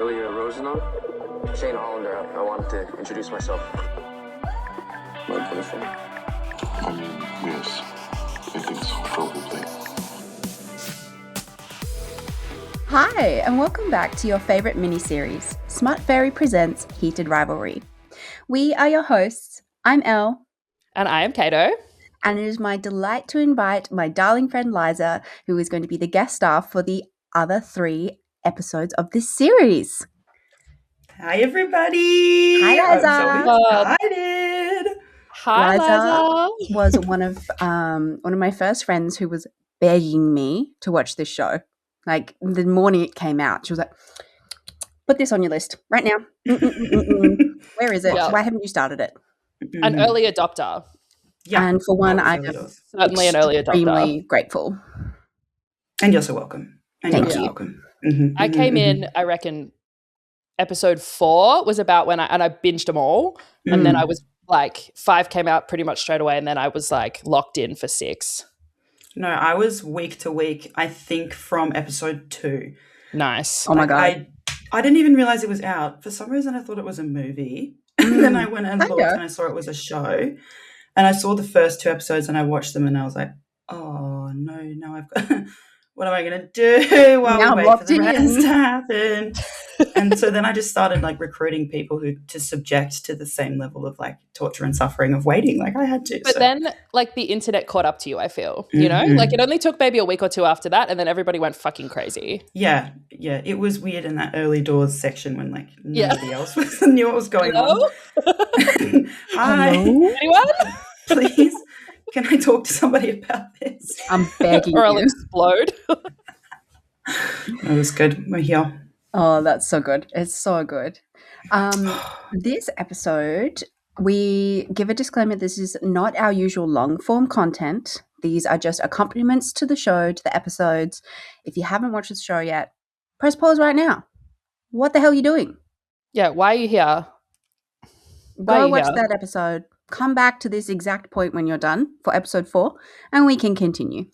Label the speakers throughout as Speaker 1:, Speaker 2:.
Speaker 1: Ilya, Rose and Ilya. Shane Hollander, I wanted to introduce myself. Mind coming from?
Speaker 2: I mean, yes. I think so, probably.
Speaker 3: Hi, and welcome back to your favourite mini-series, SmutFairy presents Heated Rivalry. We are your hosts. I'm Elle.
Speaker 4: And I am Kato.
Speaker 3: And it is my delight to invite my darling friend Liza, who is going to be the guest star for the other 3 episodes of this series.
Speaker 5: Hi, everybody.
Speaker 3: Hi, Liza.
Speaker 5: I'm so excited.
Speaker 4: Hi, Liza.
Speaker 3: Was one of my first friends who was begging me to watch this show. Like the morning it came out, she was like, "Put this on your list right now." Where is it?
Speaker 4: Yeah.
Speaker 3: Why haven't you started it?
Speaker 4: An early adopter.
Speaker 5: Yeah.
Speaker 3: And for one, I
Speaker 5: really
Speaker 3: am
Speaker 5: does.
Speaker 4: Certainly an early adopter.
Speaker 3: extremely grateful.
Speaker 5: And you're so welcome.
Speaker 3: Thank you.
Speaker 5: Welcome. Mm-hmm,
Speaker 4: I came in, I reckon, episode 4 was about when I binged them all. And then I was like, 5 came out pretty much straight away. And then I was like locked in for 6.
Speaker 5: No, I was week to week, I think, from episode 2.
Speaker 4: Nice.
Speaker 3: Oh my God.
Speaker 5: I didn't even realize it was out. For some reason, I thought it was a movie. And then I went and looked and I saw it was a show. And I saw the first 2 episodes and I watched them and I was like, oh, no, now I've got – what am I going to do while
Speaker 3: Now
Speaker 5: we wait for the rest to happen? And so then I just started like recruiting people who to subject to the same level of like torture and suffering of waiting like I had to.
Speaker 4: But then like the internet caught up to you, I feel, you know? Like it only took maybe a week or 2 after that and then everybody went fucking crazy.
Speaker 5: Yeah. It was weird in that early doors section when like nobody else knew what was going on. Hi.
Speaker 3: Hello?
Speaker 4: Anyone?
Speaker 5: Please, can I talk to somebody about this?
Speaker 3: I'm begging
Speaker 4: Or I'll
Speaker 3: you.
Speaker 4: explode.
Speaker 5: It was good. We're here.
Speaker 3: Oh, that's so good. It's so good. This episode, we give a disclaimer. This is not our usual long-form content. These are just accompaniments to the show, to the episodes. If you haven't watched the show yet, press pause right now. What the hell are you doing?
Speaker 4: Yeah, why are you here? Why are
Speaker 3: Go
Speaker 4: you
Speaker 3: watch
Speaker 4: here?
Speaker 3: that episode. Come back to this exact point when you're done for episode 4, and we can continue.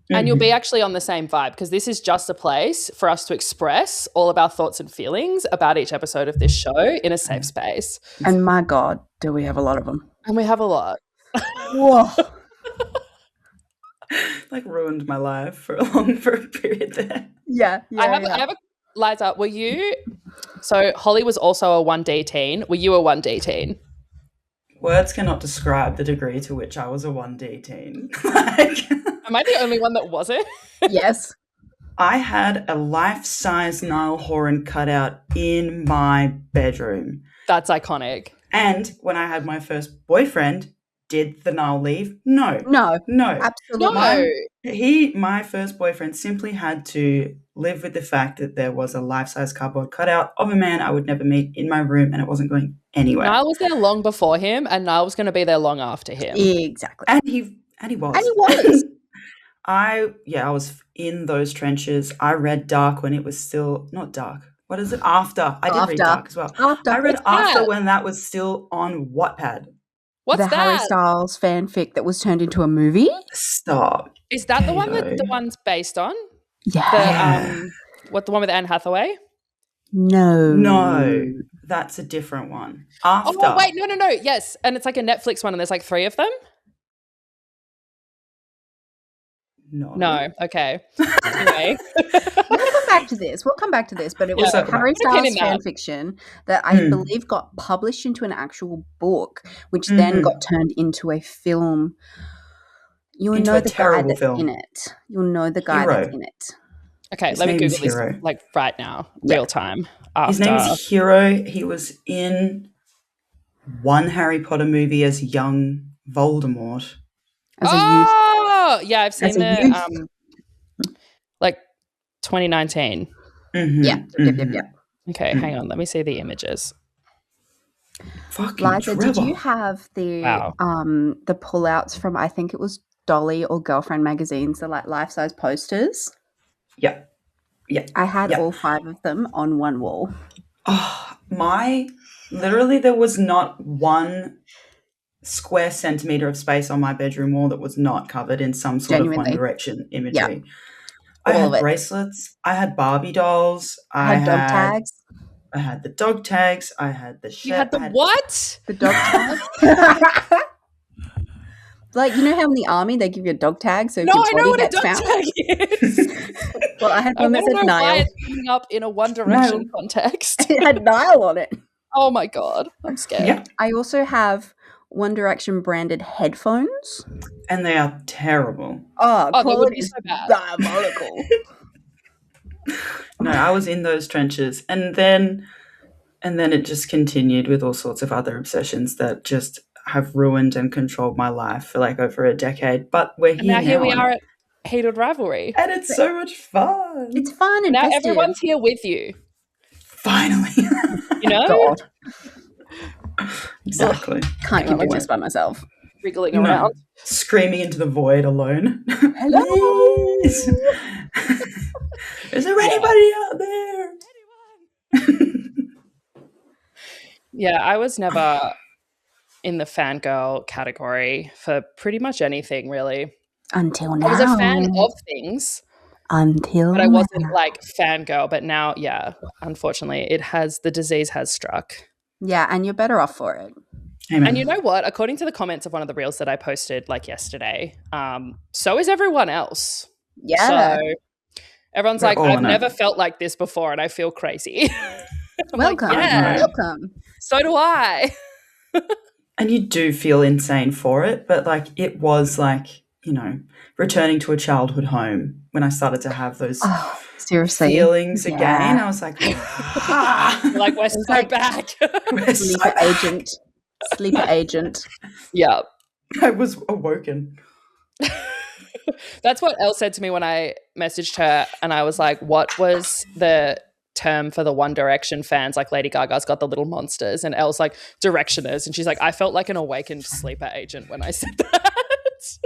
Speaker 4: And you'll be actually on the same vibe because this is just a place for us to express all of our thoughts and feelings about each episode of this show in a safe space.
Speaker 3: And my God, do we have a lot of them.
Speaker 4: And we have a lot.
Speaker 3: Whoa.
Speaker 5: Like ruined my life for a period there.
Speaker 3: Yeah.
Speaker 4: I have a Liza, were you so Holly was also a 1D teen. Were you a 1D teen?
Speaker 5: Words cannot describe the degree to which I was a 1D teen. Like,
Speaker 4: Am I the only one that wasn't?
Speaker 3: Yes.
Speaker 5: I had a life-size Niall Horan cutout in my bedroom.
Speaker 4: That's iconic.
Speaker 5: And when I had my first boyfriend, did the Niall leave? No.
Speaker 3: No.
Speaker 5: No.
Speaker 3: Absolutely.
Speaker 4: No.
Speaker 5: My first boyfriend simply had to live with the fact that there was a life-size cardboard cutout of a man I would never meet in my room and it wasn't going anywhere.
Speaker 4: Niall was there long before him and Niall was going to be there long after him.
Speaker 3: Exactly.
Speaker 5: And he was.
Speaker 3: And he was.
Speaker 5: I was in those trenches. I read Dark when it was still not dark. What is it? After. I did read Dark as well.
Speaker 3: After.
Speaker 5: I read
Speaker 4: What's
Speaker 5: After
Speaker 4: that?
Speaker 5: when that was still on Wattpad.
Speaker 4: What's
Speaker 3: the Harry
Speaker 4: that?
Speaker 3: Styles fanfic that was turned into a movie?
Speaker 5: Stop.
Speaker 4: Is that the one that
Speaker 5: Kato.
Speaker 4: the one's based on?
Speaker 3: Yeah.
Speaker 4: The one with Anne Hathaway?
Speaker 5: No, that's a different one. After.
Speaker 4: Oh wait, no. Yes, and it's like a Netflix one, and there's like 3 of them. No, okay. Anyway,
Speaker 3: We'll come back to this. But it was
Speaker 5: Yeah.
Speaker 3: a Harry
Speaker 5: Put
Speaker 4: a pin in
Speaker 3: Styles
Speaker 4: that.
Speaker 3: fanfiction that I believe got published into an actual book, which then got turned into a film. You'll
Speaker 5: Into
Speaker 3: know
Speaker 5: a
Speaker 3: the guy
Speaker 5: terrible
Speaker 3: that's
Speaker 5: film.
Speaker 3: in it. You'll know the guy
Speaker 5: Hero.
Speaker 3: that's in it.
Speaker 4: okay.
Speaker 5: His
Speaker 4: Let me
Speaker 5: name is
Speaker 4: Google this
Speaker 5: Hero.
Speaker 4: like right now,
Speaker 3: Yeah.
Speaker 4: real time.
Speaker 5: His
Speaker 4: After.
Speaker 5: name is Hero. He was in one Harry Potter movie as young Voldemort.
Speaker 3: As a youth.
Speaker 4: Oh, yeah, I've seen
Speaker 3: As a
Speaker 4: the like 2019.
Speaker 3: Yeah. Yep.
Speaker 4: Okay, hang on. Let me see the images.
Speaker 5: Fucking
Speaker 3: Liza, did
Speaker 5: Trevor.
Speaker 3: you have the
Speaker 4: Wow.
Speaker 3: the pullouts from, I think it was Dolly or Girlfriend magazines, the like life-size posters?
Speaker 5: Yeah.
Speaker 3: I had
Speaker 5: Yeah.
Speaker 3: all 5 of them on one wall.
Speaker 5: Oh, literally there was not one square centimetre of space on my bedroom wall that was not covered in some sort of
Speaker 3: Genuinely.
Speaker 5: One Direction imagery. I
Speaker 3: All
Speaker 5: had
Speaker 3: of it.
Speaker 5: bracelets. I had Barbie dolls.
Speaker 3: I had dog tags.
Speaker 5: I had the dog tags. I had the shirt.
Speaker 4: You had the what?
Speaker 3: The dog tag. Like, you know how in the army they give you a dog tag? So if
Speaker 4: No,
Speaker 3: your
Speaker 4: I know
Speaker 3: body
Speaker 4: what a
Speaker 3: gets
Speaker 4: dog
Speaker 3: found.
Speaker 4: tag is.
Speaker 3: Well, I had
Speaker 4: I
Speaker 3: one that
Speaker 4: want to
Speaker 3: said
Speaker 4: know why
Speaker 3: Niall.
Speaker 4: it's coming up in a One Direction
Speaker 5: No.
Speaker 4: context.
Speaker 3: It had Niall on it.
Speaker 4: Oh my god, I'm scared.
Speaker 5: Yeah,
Speaker 3: I also have One Direction branded headphones.
Speaker 5: and they are terrible.
Speaker 3: Oh,
Speaker 4: Oh, they would
Speaker 3: quality
Speaker 4: be
Speaker 3: is
Speaker 4: so bad.
Speaker 3: diabolical.
Speaker 5: No, I was in those trenches, and then it just continued with all sorts of other obsessions that just have ruined and controlled my life for like over a decade. But we're
Speaker 4: And
Speaker 5: here
Speaker 4: now here we
Speaker 5: and
Speaker 4: are at Heated Rivalry.
Speaker 5: it's so much fun.
Speaker 3: It's fun and
Speaker 4: Now
Speaker 3: festive.
Speaker 4: everyone's here with you.
Speaker 5: Finally.
Speaker 4: You know,
Speaker 3: God,
Speaker 5: Exactly.
Speaker 3: can't keep doing this by myself.
Speaker 4: wriggling
Speaker 5: No.
Speaker 4: around.
Speaker 5: Screaming into the void alone.
Speaker 3: Hello.
Speaker 5: Please. Is there anybody out there?
Speaker 4: Yeah, I was never in the fangirl category for pretty much anything, really.
Speaker 3: Until now.
Speaker 4: I was a fan of things,
Speaker 3: Until
Speaker 4: but I wasn't
Speaker 3: now.
Speaker 4: like fangirl. But now, yeah, unfortunately, the disease has struck.
Speaker 3: Yeah, and you're better off for it.
Speaker 5: Amen.
Speaker 4: And you know what? According to the comments of one of the reels that I posted like yesterday, so is everyone else.
Speaker 3: Yeah.
Speaker 4: So everyone's
Speaker 5: We're
Speaker 4: like,
Speaker 5: all
Speaker 4: I've
Speaker 5: in it.
Speaker 4: never felt like this before and I feel crazy. I'm like,
Speaker 3: Welcome.
Speaker 4: yeah,
Speaker 3: Welcome.
Speaker 4: so do I.
Speaker 5: And you do feel insane for it, but like it was like, you know, returning to a childhood home when I started to have those
Speaker 3: Oh, seriously.
Speaker 5: feelings
Speaker 3: Yeah.
Speaker 5: again. I was like, ah,
Speaker 4: Like, we're so
Speaker 3: like-
Speaker 4: back.
Speaker 5: we're so
Speaker 3: Sleeper
Speaker 5: back.
Speaker 3: agent. Sleeper agent.
Speaker 4: Yeah.
Speaker 5: I was awoken.
Speaker 4: That's what Elle said to me when I messaged her, and I was like, what was the term for the One Direction fans? Like Lady Gaga's got the little monsters, and Elle's like directioners, and she's like, I felt like an awakened sleeper agent when I said that.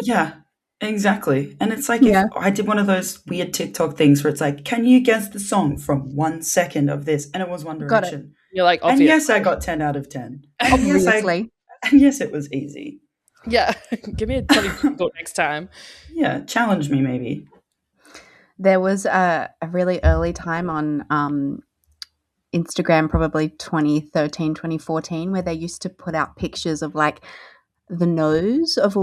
Speaker 5: Yeah, exactly. And it's like
Speaker 3: Yeah.
Speaker 5: if I did one of those weird TikTok things where it's like, can you guess the song from 1 second of this? And it was One
Speaker 3: Got it.
Speaker 5: Direction.
Speaker 4: You're like,
Speaker 5: And
Speaker 4: obvious.
Speaker 5: yes, I got 10 out of 10. And yes,
Speaker 3: Obviously.
Speaker 5: and yes, it was easy.
Speaker 4: Yeah. Give me something difficult next time.
Speaker 5: Yeah, challenge me maybe.
Speaker 3: There was a really early time on Instagram, probably 2013, 2014, where they used to put out pictures of like the nose of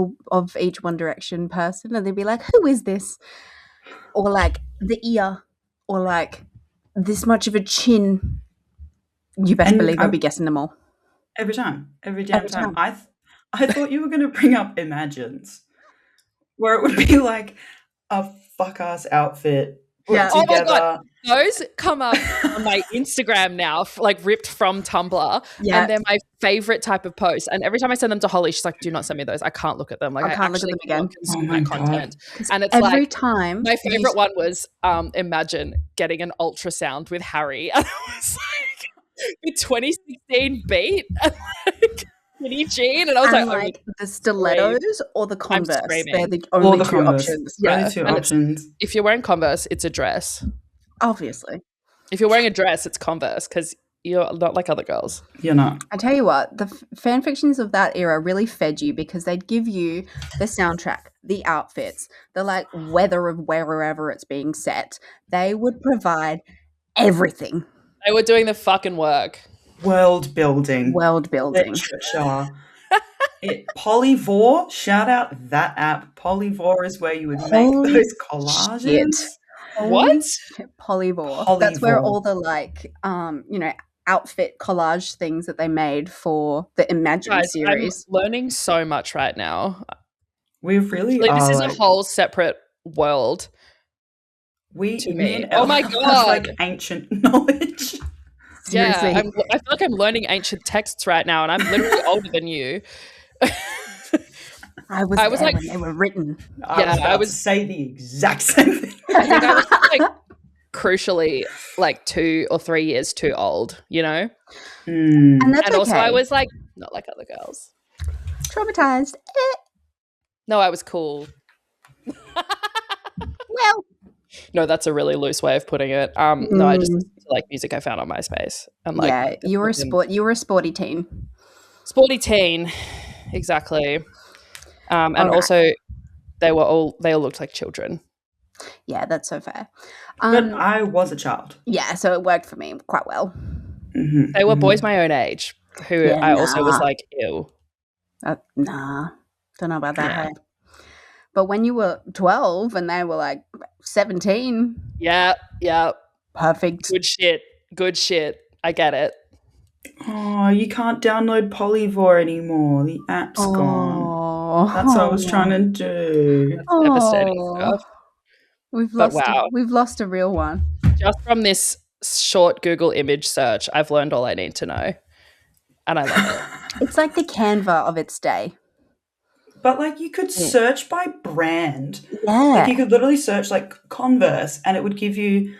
Speaker 3: each One Direction person, and they'd be like, who is this? Or like the ear, or like this much of a chin. You best
Speaker 5: And
Speaker 3: believe I'd be guessing them all.
Speaker 5: Every time. Every damn
Speaker 3: Every
Speaker 5: time. I thought you were going to bring up Imagines, where it would be like a fuck-ass outfit put
Speaker 3: Yeah.
Speaker 4: Oh my
Speaker 5: together.
Speaker 4: God. Those come up on my Instagram now, like ripped from Tumblr.
Speaker 3: Yeah.
Speaker 4: And they're my favorite type of post. And every time I send them to Holly, she's like, do not send me those. I can't look at them. Like,
Speaker 3: I can't look at
Speaker 4: actually
Speaker 3: them again.
Speaker 4: cannot consume
Speaker 5: Oh my
Speaker 4: that
Speaker 5: God.
Speaker 4: content. And it's
Speaker 3: Every
Speaker 4: like,
Speaker 3: time.
Speaker 4: my
Speaker 3: you
Speaker 4: favorite one was imagine getting an ultrasound with Harry. And I was like, the 2016 beat and like Skinny Jean. And I was
Speaker 3: and
Speaker 4: like,
Speaker 3: like the stilettos or the Converse.
Speaker 4: screaming.
Speaker 3: They're the
Speaker 5: Or
Speaker 3: only
Speaker 5: the
Speaker 3: two
Speaker 5: Converse.
Speaker 3: options.
Speaker 5: Yeah.
Speaker 4: Yeah.
Speaker 5: Only two
Speaker 4: And it's-
Speaker 5: options.
Speaker 4: if you're wearing Converse, it's a dress.
Speaker 3: Obviously.
Speaker 4: If you're wearing a dress, it's Converse because you're not like other girls.
Speaker 5: You're not.
Speaker 3: I tell you what, the fan fictions of that era really fed you because they'd give you the soundtrack, the outfits, the like weather of wherever it's being set. They would provide everything.
Speaker 4: They were doing the fucking work.
Speaker 5: World building.
Speaker 3: World building.
Speaker 5: Literature. Polyvore, shout out that app. Polyvore is where you would make
Speaker 3: Holy
Speaker 5: those collages.
Speaker 3: shit.
Speaker 4: What?
Speaker 3: Polyvore. That's where
Speaker 5: Polyvore.
Speaker 3: all the like outfit collage things that they made for the Imagine
Speaker 4: Guys,
Speaker 3: series.
Speaker 4: I'm learning so much right now.
Speaker 5: We really
Speaker 4: Like,
Speaker 5: are.
Speaker 4: this is
Speaker 5: like,
Speaker 4: a whole separate world.
Speaker 5: we,
Speaker 4: to
Speaker 5: me
Speaker 4: me.
Speaker 5: and
Speaker 4: Oh
Speaker 5: Elle
Speaker 4: my
Speaker 5: have,
Speaker 4: God.
Speaker 5: like ancient knowledge.
Speaker 3: Seriously.
Speaker 4: Yeah, I feel like I'm learning ancient texts right now, and I'm literally older than you.
Speaker 3: I was
Speaker 4: I was
Speaker 3: there
Speaker 4: like-
Speaker 3: when they were written.
Speaker 4: Yeah,
Speaker 5: I
Speaker 4: I
Speaker 5: was
Speaker 4: was-
Speaker 5: to say the exact same thing.
Speaker 4: I think I was like crucially like 2 or 3 years too old, you know?
Speaker 5: Hmm.
Speaker 3: And that's
Speaker 4: And also
Speaker 3: okay.
Speaker 4: I was like not like other girls.
Speaker 3: traumatized.
Speaker 4: No, I was cool.
Speaker 3: Well,
Speaker 4: No, that's a really loose way of putting it. No, I just listened to like music I found on MySpace and like
Speaker 3: yeah, you were a sporty teen.
Speaker 4: sporty teen, exactly. And
Speaker 3: Alright.
Speaker 4: also they all looked like children.
Speaker 3: Yeah, that's so fair.
Speaker 5: But I was a child.
Speaker 3: Yeah, so it worked for me quite well.
Speaker 4: They were boys my own age who
Speaker 3: Yeah,
Speaker 4: I also was
Speaker 3: nah.
Speaker 4: like, ew.
Speaker 3: Nah, don't know about that.
Speaker 4: Yeah.
Speaker 3: Hey? But when you were 12 and they were like 17,
Speaker 4: Yeah.
Speaker 3: perfect.
Speaker 4: Good shit. I get it.
Speaker 5: Oh, you can't download Polyvore anymore. The app's gone.
Speaker 3: Oh,
Speaker 5: That's what I was trying to do.
Speaker 4: That's devastating stuff.
Speaker 3: We've
Speaker 4: But
Speaker 3: lost.
Speaker 4: wow.
Speaker 3: We've lost a real one.
Speaker 4: Just from this short Google image search, I've learned all I need to know. And I love it.
Speaker 3: It's like the Canva of its day.
Speaker 5: But like you could search by brand.
Speaker 3: Yeah.
Speaker 5: Like you could literally search like Converse and it would give you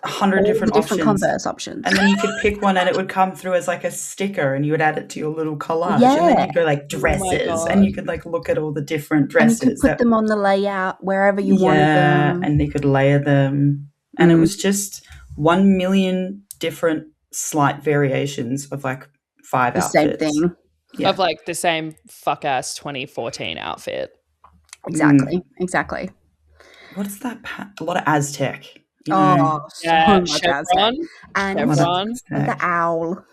Speaker 5: 100 different options.
Speaker 3: Converse options.
Speaker 5: And then you could pick one and it would come through as like a sticker and you would add it to your little collage.
Speaker 3: Yeah.
Speaker 5: And then you'd go like dresses and you could like look at all the different dresses.
Speaker 3: And you could put them on the layout wherever you wanted them.
Speaker 5: And you could layer them. And it was just 1 million different slight variations of like 5 outfits.
Speaker 3: Same thing.
Speaker 5: Yeah.
Speaker 4: Of like the same fuck ass 2014 outfit.
Speaker 3: Exactly.
Speaker 5: What is that? A lot of Aztec. You
Speaker 3: Oh,
Speaker 5: know?
Speaker 4: Yeah,
Speaker 3: so much
Speaker 4: chevron.
Speaker 3: Aztec. And
Speaker 4: Chevron.
Speaker 3: the owl.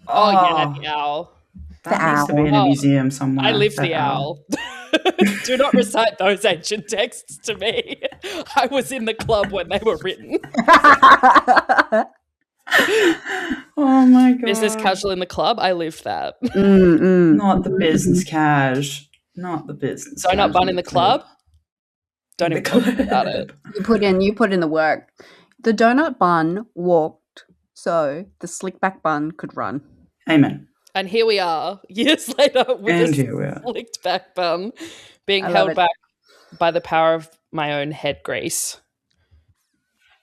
Speaker 4: Oh, yeah, the owl.
Speaker 5: That needs to be in a museum somewhere.
Speaker 4: I live the owl. Do not recite those ancient texts to me. I was in the club when they were written.
Speaker 5: Oh my god.
Speaker 4: Business casual in the club. I lived that.
Speaker 5: Not the business cash. Not the business.
Speaker 4: Donut bun in the club. Don't even talk about it.
Speaker 3: You put in the work. The donut bun walked so the slick back bun could run.
Speaker 5: Amen.
Speaker 4: And here we are, years later, with
Speaker 5: And
Speaker 4: a
Speaker 5: here we are.
Speaker 4: slicked back bun, being
Speaker 3: I love
Speaker 4: held
Speaker 3: it.
Speaker 4: back by the power of my own head grease.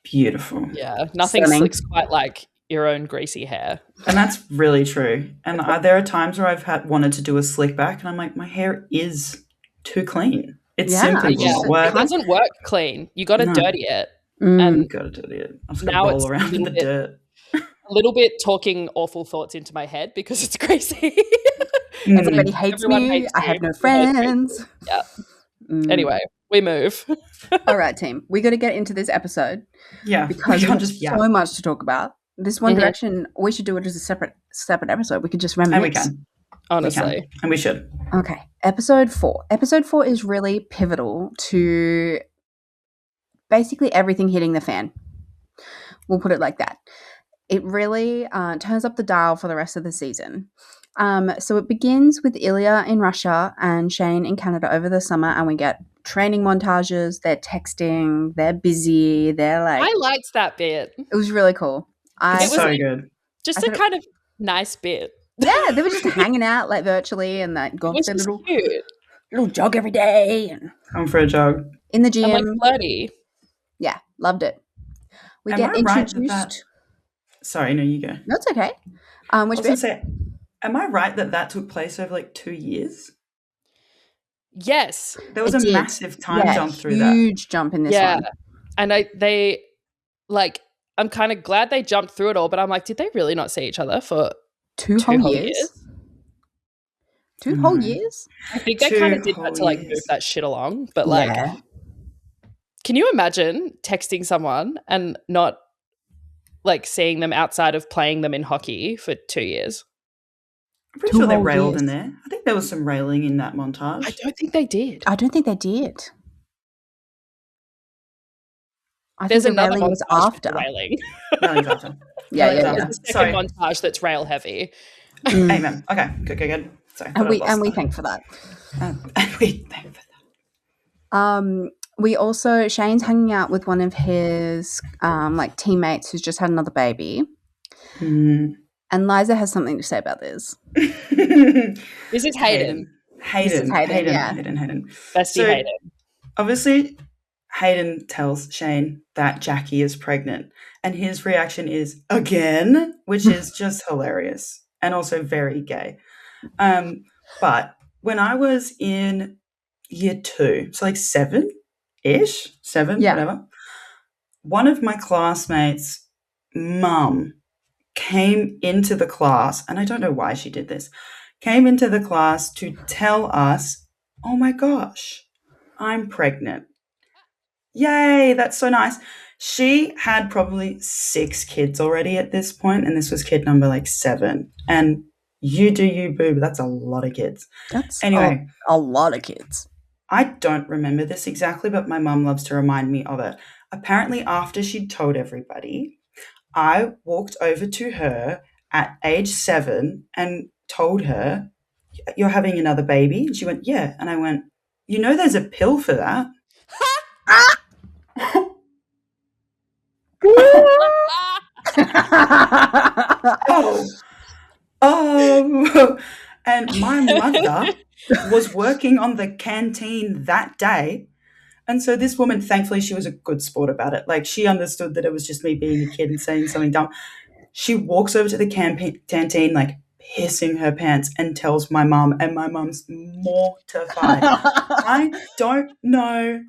Speaker 5: Beautiful.
Speaker 4: Yeah, nothing
Speaker 3: Stunning.
Speaker 4: slicks quite like your own greasy hair.
Speaker 5: And that's really true. And there are times where I've wanted to do a slick back and I'm like, my hair is too clean. It simply will not
Speaker 4: It
Speaker 5: work.
Speaker 4: doesn't work clean. You got to
Speaker 5: No.
Speaker 4: dirty it.
Speaker 3: Mm.
Speaker 4: And
Speaker 5: You've got to do it. I'm just
Speaker 4: Now
Speaker 5: going to
Speaker 4: it's
Speaker 5: bowl around in the
Speaker 4: a little bit-
Speaker 5: dirt.
Speaker 4: a little bit talking awful thoughts into my head because it's crazy.
Speaker 3: Everybody hates
Speaker 4: Everyone
Speaker 3: me.
Speaker 4: hates
Speaker 3: I
Speaker 4: you.
Speaker 3: have no
Speaker 4: Everyone hates
Speaker 3: friends.
Speaker 4: Yeah.
Speaker 3: Mm.
Speaker 4: Anyway, we move.
Speaker 3: All right, team. We got to get into this episode
Speaker 5: Yeah.
Speaker 3: because
Speaker 5: we
Speaker 3: we
Speaker 5: can't
Speaker 3: have
Speaker 5: just
Speaker 3: so much to talk about. This One
Speaker 4: Mhm.
Speaker 3: Direction, we should do it as a separate episode. We could just
Speaker 5: And we
Speaker 3: reminisce.
Speaker 5: can.
Speaker 4: Honestly.
Speaker 5: And we should.
Speaker 3: Okay, episode 4. Episode 4 is really pivotal to basically everything hitting the fan. We'll put it like that. It really turns up the dial for the rest of the season. So it begins with Ilya in Russia and Shane in Canada over the summer, and we get training montages. They're texting. They're busy. They're like,
Speaker 4: I liked that bit.
Speaker 3: it was really cool.
Speaker 4: It
Speaker 5: It's
Speaker 4: was
Speaker 5: so
Speaker 4: like-
Speaker 5: good.
Speaker 4: Just
Speaker 3: I
Speaker 4: a
Speaker 3: thought it-
Speaker 4: kind of nice bit.
Speaker 3: Yeah, they were just hanging out like virtually and like
Speaker 4: It
Speaker 3: going
Speaker 4: was
Speaker 3: for their
Speaker 4: just
Speaker 3: little
Speaker 4: cute.
Speaker 3: jog every day and
Speaker 5: Come for a jog.
Speaker 3: in the
Speaker 4: And
Speaker 3: gym.
Speaker 4: like flirty.
Speaker 3: Yeah, loved it. We
Speaker 5: Am
Speaker 3: get
Speaker 5: I right
Speaker 3: introduced.
Speaker 5: that Sorry, no, you go.
Speaker 3: No, it's okay.
Speaker 5: I
Speaker 3: Which
Speaker 5: was going
Speaker 3: bit?
Speaker 5: to say, am I right that took place over like 2 years?
Speaker 4: Yes.
Speaker 5: There was
Speaker 3: It
Speaker 5: a
Speaker 3: did.
Speaker 5: massive time jump through that.
Speaker 3: Huge jump in this
Speaker 4: Yeah.
Speaker 3: one.
Speaker 4: And I'm kind of glad they jumped through it all, but I'm like, did they really not see each other for
Speaker 3: Two
Speaker 4: 2
Speaker 3: whole
Speaker 4: whole
Speaker 3: years.
Speaker 4: years?
Speaker 3: 2 whole years?
Speaker 4: I think they
Speaker 5: 2
Speaker 4: kind of did
Speaker 5: whole
Speaker 4: that to like move
Speaker 5: years.
Speaker 4: that shit along. But like,
Speaker 3: Yeah.
Speaker 4: can you imagine texting someone and not like seeing them outside of playing them in hockey for 2 years?
Speaker 5: I'm pretty
Speaker 3: 2
Speaker 5: sure they
Speaker 3: whole
Speaker 5: railed
Speaker 3: years.
Speaker 5: in there. I think there was some railing in that montage.
Speaker 4: I don't think they did.
Speaker 3: I don't think they did. I
Speaker 4: There's
Speaker 3: think the
Speaker 4: another
Speaker 3: railing was
Speaker 4: montage with
Speaker 3: after.
Speaker 4: railing.
Speaker 5: Railing's after.
Speaker 3: Yeah,
Speaker 5: Railing's
Speaker 3: yeah,
Speaker 5: after.
Speaker 3: yeah.
Speaker 4: There's a second
Speaker 5: Sorry.
Speaker 4: montage that's rail heavy.
Speaker 5: Amen. Okay, good. Sorry,
Speaker 3: And
Speaker 5: thought
Speaker 3: we
Speaker 5: I lost that.
Speaker 3: thank for that.
Speaker 5: And we thank for that.
Speaker 3: We also Shane's hanging out with one of his like teammates who's just had another baby,
Speaker 5: Mm.
Speaker 3: and Liza has something to say about this.
Speaker 4: This is Hayden.
Speaker 5: Hayden.
Speaker 3: yeah.
Speaker 5: Hayden.
Speaker 4: Bestie
Speaker 5: So-
Speaker 4: Hayden.
Speaker 5: Obviously, Hayden tells Shane that Jackie is pregnant, and his reaction is again, which is just hilarious and also very gay. But when I was in year 2, so like 7-ish, 7,
Speaker 3: Yeah.
Speaker 5: whatever, one of my classmates' mum came into the class, and I don't know why she did this, came into the class to tell us, oh my gosh, I'm pregnant. Yay, that's so nice. She had probably 6 kids already at this point, and this was kid number like 7. And you do you, boo, but that's a lot of kids.
Speaker 3: That's
Speaker 5: Anyway,
Speaker 3: a lot of kids.
Speaker 5: I don't remember this exactly, but my mum loves to remind me of it. Apparently, after she'd told everybody, I walked over to her at age 7 and told her, "You're having another baby?" And she went, "Yeah." And I went, "You know there's a pill for that." Oh, and my mother was working on the canteen that day. And so this woman, thankfully, she was a good sport about it. Like, she understood that it was just me being a kid and saying something dumb. She walks over to the canteen, like, pissing her pants, and tells my mum, and my mum's mortified. I don't know.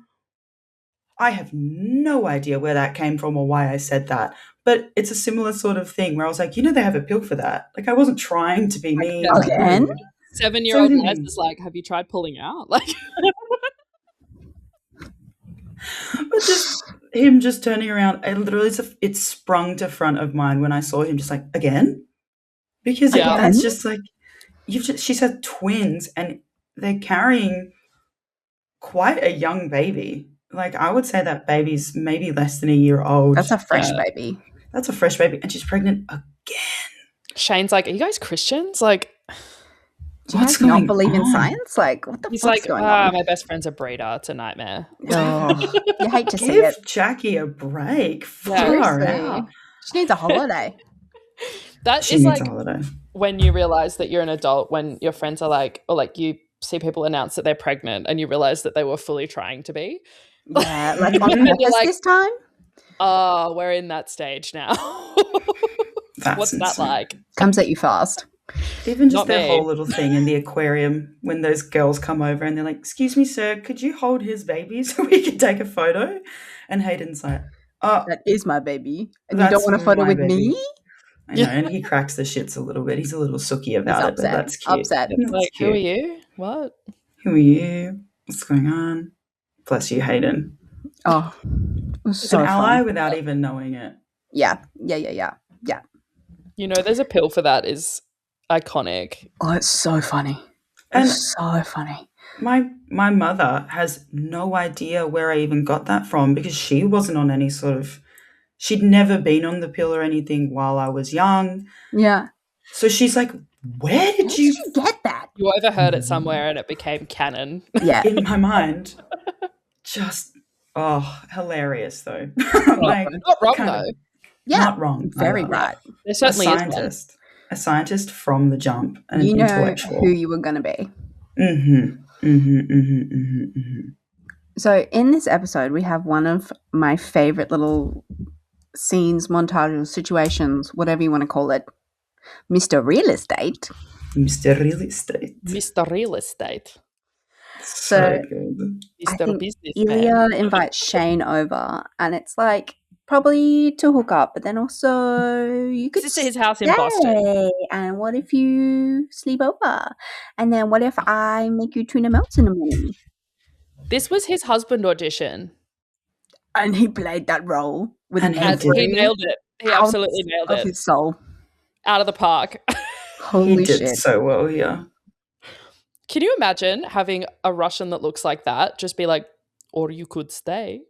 Speaker 5: I have no idea where that came from or why I said that. But it's a similar sort of thing where I was like, you know, they have a pill for that. Like, I wasn't trying to be mean.
Speaker 3: Again?
Speaker 4: 7-year-old Liza's like, have you tried pulling out? Like,
Speaker 5: but just him just turning around, it sprung to front of mine when I saw him just like, again? Because it's just like, she's had twins and they're carrying quite a young baby. Like, I would say that baby's maybe less than a year old.
Speaker 3: That's a fresh baby.
Speaker 5: That's a fresh baby. And she's pregnant again.
Speaker 4: Shane's like, are you guys Christians? Like,
Speaker 3: do you guys not believe in science? Like, what the fuck's going on?
Speaker 4: My best friend's a breeder. It's a nightmare.
Speaker 3: Oh, you hate to see it.
Speaker 5: Give Jackie a break.
Speaker 3: Seriously.
Speaker 5: Out.
Speaker 3: She needs a holiday.
Speaker 4: She is like a holiday. When you realize that you're an adult, when your friends are like, or like you see people announce that they're pregnant and you realize that they were fully trying to be.
Speaker 3: Yeah, like on purpose this time?
Speaker 4: Oh, we're in that stage now. What's that like?
Speaker 3: Comes at you fast.
Speaker 5: Even just their whole little thing in the aquarium when those girls come over and they're like, "Excuse me, sir, could you hold his baby so we can take a photo?" And Hayden's like, "Oh,
Speaker 3: that is my baby. And you don't want a photo with me?"
Speaker 5: I know, and he cracks the shits a little bit. He's a little sooky about it, but that's cute.
Speaker 3: Upset.
Speaker 4: It's like, who are you? What?
Speaker 5: Who are you? What's going on? Bless you, Hayden.
Speaker 3: Oh,
Speaker 5: it's an ally without even knowing it.
Speaker 3: Yeah.
Speaker 4: You know, there's a pill for that is iconic.
Speaker 3: Oh, it's so funny. It's so funny.
Speaker 5: My mother has no idea where I even got that from because she wasn't on any sort of... She'd never been on the pill or anything while I was young.
Speaker 3: Yeah.
Speaker 5: So she's like, where did you
Speaker 3: get that?
Speaker 4: You overheard it somewhere and it became canon.
Speaker 3: Yeah.
Speaker 5: In my mind. Just, hilarious though.
Speaker 4: Like, not wrong though.
Speaker 3: Yeah.
Speaker 5: Not wrong.
Speaker 3: Very right.
Speaker 4: There certainly is one.
Speaker 5: A scientist from the jump. And
Speaker 3: you
Speaker 5: an
Speaker 3: know
Speaker 5: intellectual.
Speaker 3: who you were going to be.
Speaker 5: Mm-hmm.
Speaker 3: So in this episode, we have one of my favorite little scenes, montages, situations, whatever you want to call it. Mr. Real Estate.
Speaker 5: Mr. Real Estate.
Speaker 4: Mr. Real Estate.
Speaker 5: So good.
Speaker 3: I think Ilya invites Shane over and it's like probably to hook up, but then also you could
Speaker 4: see his house in Boston.
Speaker 3: And what if you sleep over? And then what if I make you tuna melts in the morning?
Speaker 4: This was his husband audition.
Speaker 3: And he played that role with
Speaker 4: he nailed it. He absolutely nailed it.
Speaker 3: Of his soul.
Speaker 4: Out of the park.
Speaker 3: Holy shit.
Speaker 5: He did so well here.
Speaker 4: Can you imagine having a Russian that looks like that just be like, or you could stay?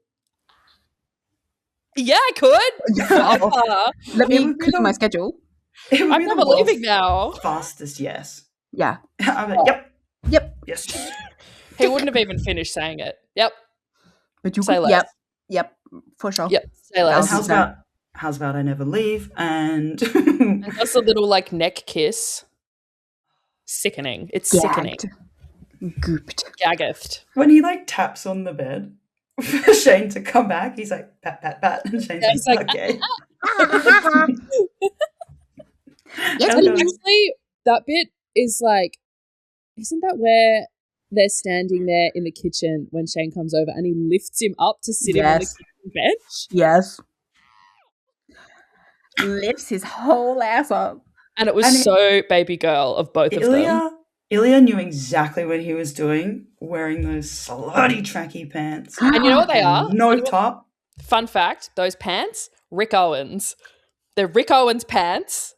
Speaker 4: Yeah, I could.
Speaker 3: Let me clear my schedule.
Speaker 4: I'm never leaving now.
Speaker 5: Fastest yes.
Speaker 3: Yeah.
Speaker 5: I'm like,
Speaker 3: yep.
Speaker 5: Yes.
Speaker 4: He wouldn't have even finished saying it. Yep.
Speaker 3: But you
Speaker 4: say
Speaker 3: could,
Speaker 4: less.
Speaker 3: Yep. For sure.
Speaker 4: Yep. Say less.
Speaker 5: How's about I never leave and
Speaker 4: and just a little like neck kiss. Sickening. It's sickening.
Speaker 3: Gooped.
Speaker 4: Gagged.
Speaker 5: When he like taps on the bed for Shane to come back, he's like pat pat pat, and Shane's like okay.
Speaker 4: Actually, that bit is like, isn't that where they're standing there in the kitchen when Shane comes over and he lifts him up to sit him on the kitchen bench?
Speaker 3: Yes. Lifts his whole ass up.
Speaker 4: And it was so baby girl of both of them.
Speaker 5: Ilya knew exactly what he was doing, wearing those slutty tracky pants.
Speaker 4: And you know what they are?
Speaker 5: No top.
Speaker 4: Fun fact, those pants, Rick Owens. They're Rick Owens pants.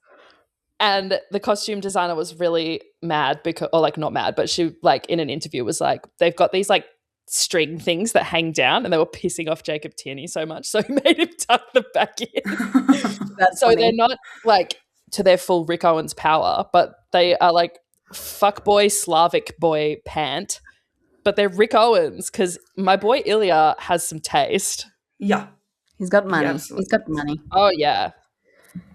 Speaker 4: And the costume designer was really mad because, or like not mad, but she like in an interview was like, they've got these like string things that hang down and they were pissing off Jacob Tierney so much. So he made him tuck them back in.
Speaker 3: That's
Speaker 4: so
Speaker 3: funny.
Speaker 4: they're not like to their full Rick Owens power, but they are like fuckboy Slavic boy pant. But they're Rick Owens because my boy Ilya has some taste.
Speaker 5: Yeah.
Speaker 3: He's got money.
Speaker 5: absolutely
Speaker 3: He's got money.
Speaker 4: Oh, yeah.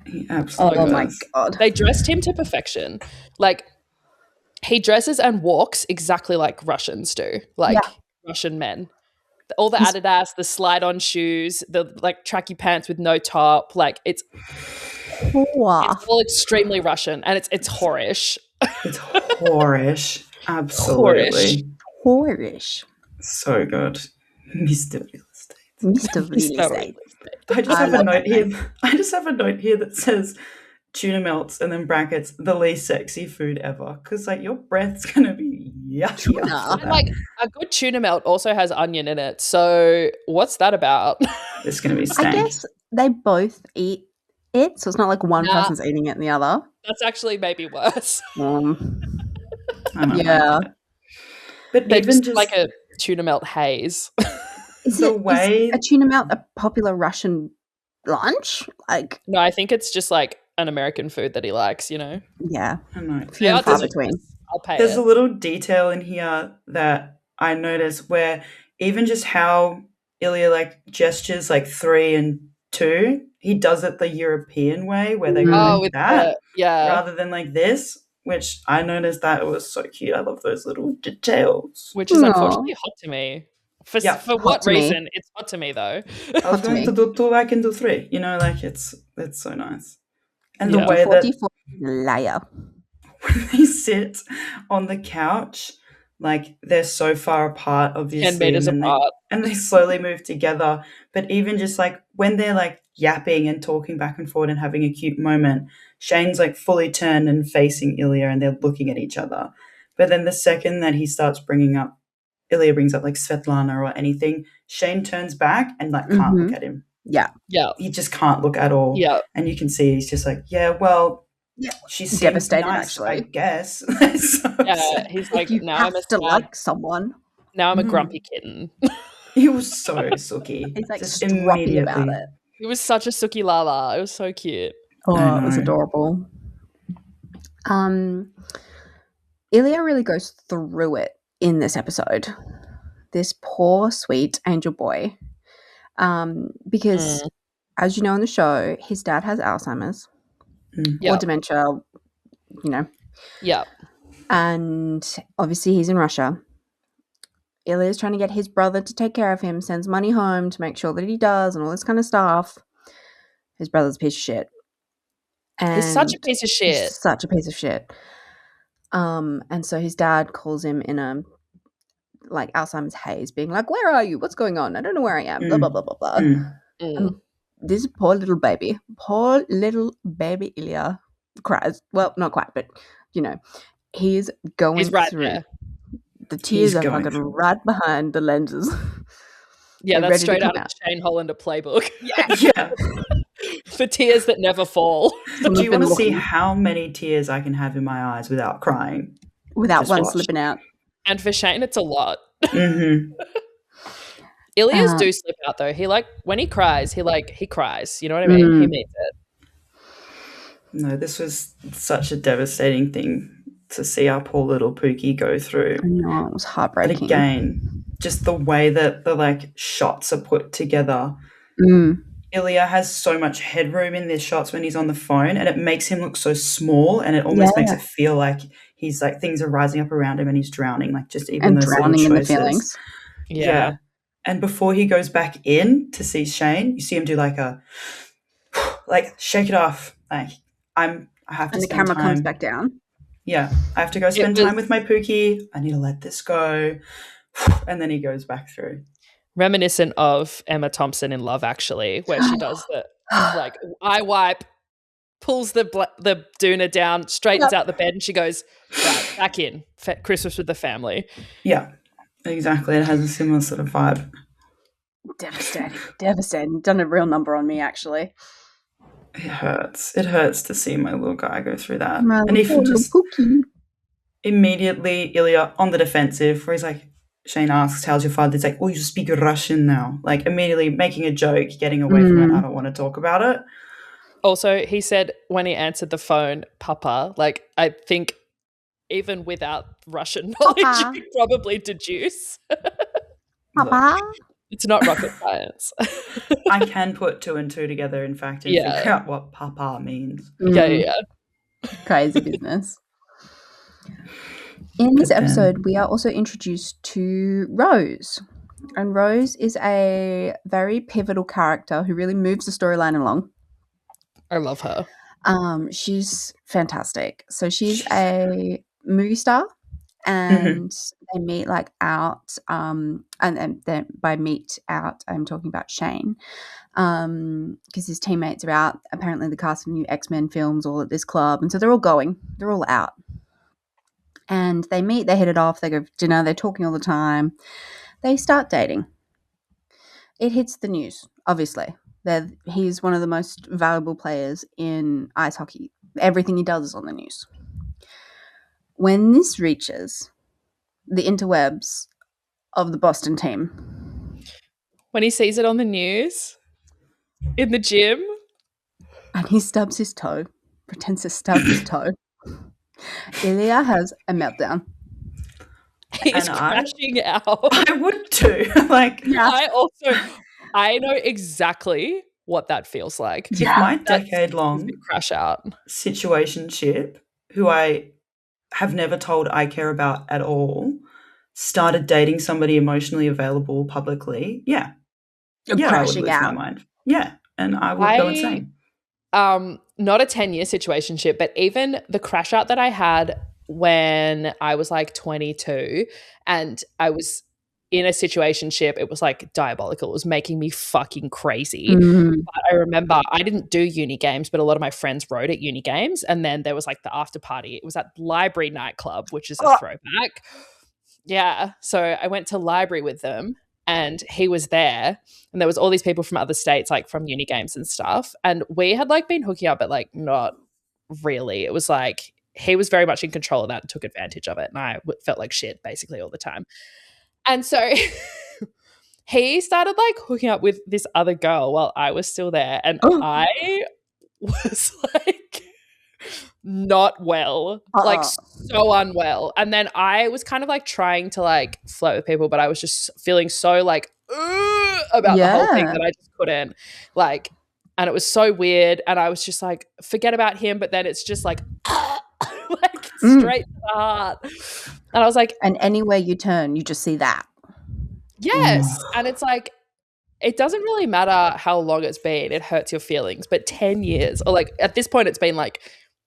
Speaker 5: He absolutely
Speaker 3: Oh my
Speaker 5: does.
Speaker 3: God.
Speaker 4: They dressed him to perfection. Like, he dresses and walks exactly like Russians do, like Russian men. All the Adidas, the slide-on shoes, the like tracky pants with no top. Like, it's all extremely Russian, and it's whorish.
Speaker 5: It's whorish. Absolutely.
Speaker 3: Whorish.
Speaker 5: So good. Mr. Real Estate.
Speaker 3: Mr. Real Estate.
Speaker 5: I just have a note here. I just have a note here that says tuna melts and then brackets the least sexy food ever. Because like your breath's gonna be yucky. after
Speaker 4: And like a good tuna melt also has onion in it. So what's that about?
Speaker 5: It's gonna be
Speaker 3: I
Speaker 5: stank.
Speaker 3: guess they both eat it, so it's not like one
Speaker 4: Nah.
Speaker 3: person's eating it and the other.
Speaker 4: That's actually maybe worse.
Speaker 5: I don't know.
Speaker 3: Yeah.
Speaker 5: But
Speaker 4: They're
Speaker 5: even
Speaker 4: just
Speaker 5: just
Speaker 4: like a tuna melt haze.
Speaker 3: Is
Speaker 5: the way
Speaker 3: a tuna melt a popular Russian lunch? Like,
Speaker 4: No, I think it's just like an American food that he likes, you know?
Speaker 3: yeah,
Speaker 5: I don't know.
Speaker 3: few and far
Speaker 4: there's-
Speaker 3: between.
Speaker 4: I'll pay
Speaker 5: There's
Speaker 4: it.
Speaker 5: a little detail in here that I noticed where even just how Ilya like gestures like 3 and 2, he does it the European way where they go
Speaker 4: Oh,
Speaker 5: like
Speaker 4: with
Speaker 5: that
Speaker 4: yeah,
Speaker 5: rather than like this, which I noticed that it was so cute. I love those little details.
Speaker 4: which is
Speaker 3: Aw.
Speaker 4: unfortunately hot to me. For
Speaker 5: Yeah,
Speaker 4: for
Speaker 3: hot
Speaker 4: what
Speaker 3: to me.
Speaker 4: reason? It's hot to me though.
Speaker 5: I was
Speaker 3: to
Speaker 5: going
Speaker 3: me.
Speaker 5: to do 2, I can do 3. You know, like it's so nice. And
Speaker 4: Yeah.
Speaker 5: the way that
Speaker 3: 44 layer.
Speaker 5: when they sit on the couch, like they're so far apart, obviously,
Speaker 4: 10 meters
Speaker 5: and then
Speaker 4: apart.
Speaker 5: and they slowly move together. But even just like when they're like yapping and talking back and forth and having a cute moment, Shane's like fully turned and facing Ilya, and they're looking at each other. But then the second that he starts Ilya brings up like Svetlana or anything, Shane turns back and like can't look at him.
Speaker 3: Yeah.
Speaker 4: Yeah.
Speaker 5: He just can't look at all.
Speaker 4: Yeah.
Speaker 5: And you can see he's just like, yeah, well,
Speaker 3: Yeah.
Speaker 5: she seems
Speaker 3: Devastated,
Speaker 5: nice, I
Speaker 3: actually.
Speaker 5: guess. So
Speaker 4: Yeah.
Speaker 5: upset.
Speaker 4: He's like,
Speaker 3: You
Speaker 4: now I'm
Speaker 3: have
Speaker 4: a
Speaker 3: to
Speaker 4: sad,
Speaker 3: like someone.
Speaker 4: now I'm a
Speaker 5: Mm.
Speaker 4: grumpy kitten.
Speaker 5: He was so sooky.
Speaker 3: He's like
Speaker 5: Just
Speaker 3: stroppy about
Speaker 5: immediately.
Speaker 3: it.
Speaker 4: He was such a Suki Lala. It was so cute.
Speaker 3: Oh,
Speaker 5: I
Speaker 3: it was
Speaker 5: know.
Speaker 3: adorable. Ilya really goes through it in this episode. This poor, sweet angel boy. Because, as you know in the show, his dad has Alzheimer's
Speaker 4: Yeah.
Speaker 3: or dementia, you know.
Speaker 4: Yeah.
Speaker 3: And obviously he's in Russia. Ilya's trying to get his brother to take care of him, sends money home to make sure that he does and all this kind of stuff. His brother's a piece of shit.
Speaker 4: He's such a
Speaker 3: And
Speaker 4: piece of
Speaker 3: he's
Speaker 4: shit.
Speaker 3: such a piece of shit. And so his dad calls him in a like Alzheimer's haze, being like, "Where are you? What's going on? I don't know where I am." Blah blah blah blah blah.
Speaker 5: Mm.
Speaker 3: This poor little baby Ilya cries. Well, not quite, but you know, he's going
Speaker 4: He's right
Speaker 3: through.
Speaker 4: there.
Speaker 3: The tears are
Speaker 5: going
Speaker 3: fucking
Speaker 5: through.
Speaker 3: right behind the lenses.
Speaker 4: Yeah,
Speaker 3: They're
Speaker 4: that's
Speaker 3: ready to
Speaker 4: straight
Speaker 3: come
Speaker 4: out of
Speaker 3: out.
Speaker 4: the Shane Hollander playbook.
Speaker 5: Yeah.
Speaker 4: For tears that never fall.
Speaker 5: Do you
Speaker 3: been
Speaker 5: want to see
Speaker 3: looking.
Speaker 5: how many tears I can have in my eyes without crying?
Speaker 3: Without
Speaker 5: Just
Speaker 3: one
Speaker 5: watch.
Speaker 3: slipping out.
Speaker 4: And for Shane, it's a lot.
Speaker 5: Mm-hmm.
Speaker 4: Ilya's
Speaker 3: Uh,
Speaker 4: do slip out though. He like when he cries, he cries. You know what I mean? He
Speaker 3: Mm.
Speaker 4: means it.
Speaker 5: No, this was such a devastating thing to see our poor little Pookie go through.
Speaker 3: I know, it was
Speaker 5: But
Speaker 3: heartbreaking.
Speaker 5: again, just the way that the like shots are put together.
Speaker 3: Mm.
Speaker 5: Ilya has so much headroom in these shots when he's on the phone, and it makes him look so small, and it almost makes it feel like he's like things are rising up around him and he's drowning, like just even
Speaker 3: And
Speaker 5: those
Speaker 3: drowning
Speaker 5: little
Speaker 3: in the
Speaker 5: choices.
Speaker 3: feelings.
Speaker 4: Yeah.
Speaker 5: And before he goes back in to see Shane, you see him do like a like shake it off. Like I have to
Speaker 3: And the
Speaker 5: spend
Speaker 3: camera
Speaker 5: time.
Speaker 3: comes back down.
Speaker 5: Yeah, I have to go spend
Speaker 4: was-
Speaker 5: time with my Pookie. I need to let this go. And then he goes back through.
Speaker 4: Reminiscent of Emma Thompson in Love Actually, where she does the like eye wipe pulls the doona down, straightens out the bed, and she goes, right, back in. Christmas with the family.
Speaker 5: Yeah, exactly. It has a similar sort of vibe.
Speaker 3: Devastating. Done a real number on me, actually.
Speaker 5: It hurts. It hurts to see my little guy go through that.
Speaker 3: My
Speaker 5: And even
Speaker 3: little
Speaker 5: just
Speaker 3: pookie.
Speaker 5: immediately, Ilya on the defensive, where he's like, Shane asks, how's your father? He's like, oh, you speak Russian now. Like, immediately making a joke, getting away from it. I don't want to talk about it.
Speaker 4: Also, he said when he answered the phone, Papa, like, I think even without Russian knowledge,
Speaker 3: Papa.
Speaker 4: you could probably deduce.
Speaker 3: Papa.
Speaker 4: It's not rocket science.
Speaker 5: I can put 2 and 2 together, in fact, and figure out what Papa means.
Speaker 4: Yeah.
Speaker 3: Crazy business. In this episode, we are also introduced to Rose. And Rose is a very pivotal character who really moves the storyline along.
Speaker 4: I love her.
Speaker 3: She's fantastic. So she's a movie star, and they meet like out. And then by meet out, I'm talking about Shane, because his teammates are out. Apparently, the cast of new X-Men films all at this club, and so they're all going. They're all out. And they meet, they hit it off, they go for dinner, they're talking all the time. They start dating. It hits the news, obviously. He's one of the most valuable players in ice hockey. Everything he does is on the news. When this reaches the interwebs of the Boston team.
Speaker 4: When he sees it on the news, in the gym.
Speaker 3: And he stubs his toe, pretends to stub his toe. Ilya has a meltdown.
Speaker 4: He's crashing out.
Speaker 5: I would too. Like,
Speaker 4: I know exactly what that feels like.
Speaker 5: If my decade-long
Speaker 4: crash out
Speaker 5: situationship, who I have never told I care about at all, started dating somebody emotionally available publicly, I would lose my mind. Yeah, and I would go insane.
Speaker 4: Not a 10-year situationship, but even the crash out that I had when I was like 22 and I was in a situationship, it was like diabolical. It was making me fucking crazy. But I remember I didn't do uni games, but a lot of my friends rode at uni games. And then there was like the after party. It was at Library nightclub, which is a throwback. Yeah. So I went to Library with them. And he was there, and there was all these people from other states, like from uni games and stuff. And we had like been hooking up, but like not really. It was like he was very much in control of that and took advantage of it. And I felt like shit basically all the time. And so he started like hooking up with this other girl while I was still there. And I was like not well, like so unwell. And then I was kind of like trying to like flirt with people, but I was just feeling so like about the whole thing that I just couldn't like, and it was so weird. And I was just like, forget about him. But then it's just like, like straight to the heart. And I was like,
Speaker 3: and anywhere you turn, you just see that.
Speaker 4: Yes. And it's like, it doesn't really matter how long it's been. It hurts your feelings. But 10 years, or like at this point, it's been like,